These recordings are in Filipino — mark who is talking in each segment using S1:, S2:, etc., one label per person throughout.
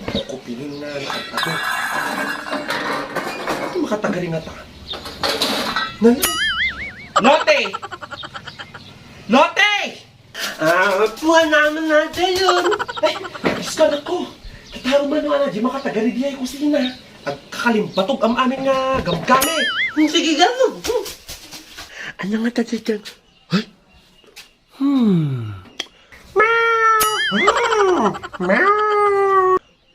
S1: Ako piling na ato. Ato makatagaling nga ta. Nanay! Lote! Lote! Puwan naman natin yun. Ay, iskan ako. Kitaro man naman na, di makatagaling di ay kusina. At kakalimbatog ang aming gamgame. Sige, gano'n. Ano nga tayo dyan? Ay?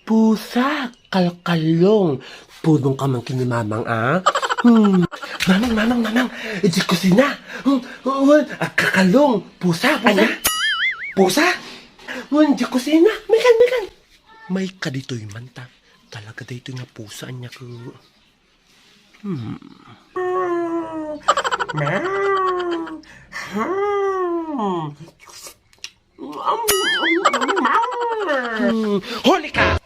S1: Pusa, kalkalong. Pudong ka man kinimamang, Mamang, di kusina. Kakalong, pusa. Pusa? Di kusina. Mekan. May kadito'y manta. Talaga dito nga pusa niya ko. Huli ka!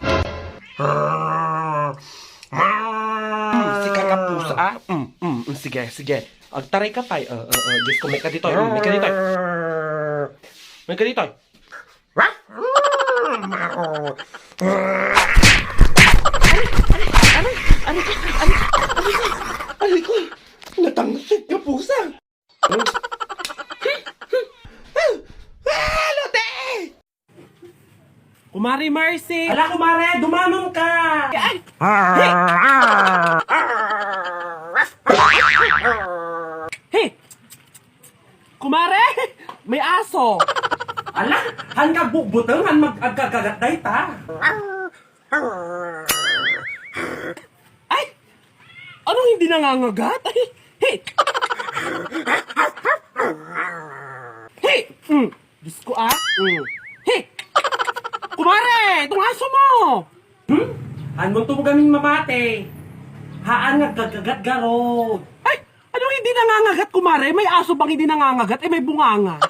S1: Si kakapusa, Sige. Agtaray ka tay. Diyos ko, may ka dito. May ka dito. Aray ko! Natanggit ka pusa! Lote!
S2: Kumari Mercy! Ala, kumare! Dumanon ka! Ay! Hey! Kumare! May aso! Ala! Han ka bukbutang! Han mag-agagagatday ta! Ay! Anong hindi nangangagat? Ay! Hey! Hey! Diyos ko Hey! Kumare! Itong aso mo! Han mo tumugaming mamate! Haan nga gagagat-garod! Ay! Anong hindi nangangagat, kumare? May aso bang hindi nangangagat? May bunganga!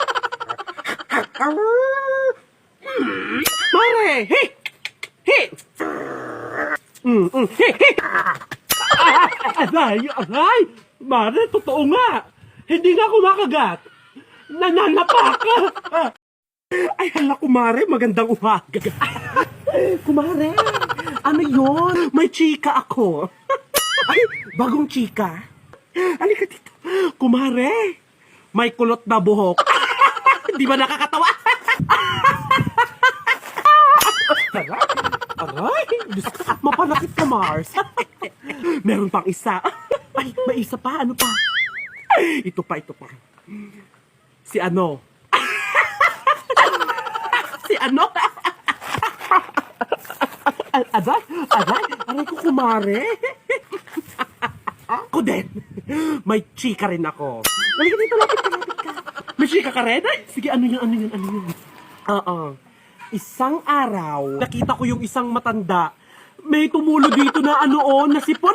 S2: Mare! Hey! Hey! Hey! Aray! Mare, totoo nga! Hindi nga kumakagat! Nananapak ka! Ay, hala, kumare, magandang umaga. Kumare, ano yon? May chika ako. Ay, bagong chika? Halika dito. Kumare, may kulot na buhok. Di ba nakakatawa? Aray, mapanakit ka, Mars. Meron pang isa. Ay, may isa pa. Ano pa? Ito pa. Si ano? Aray ko, kumare. Ako din. May chika rin ako. Halika dito, lapit ka. May chika ka rin? Ay, sige, ano yun? Oo. Isang araw, nakita ko yung isang matanda. May tumulo dito na na sipon.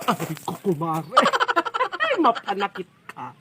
S2: Aray ko, kumare. Mapanakit ka.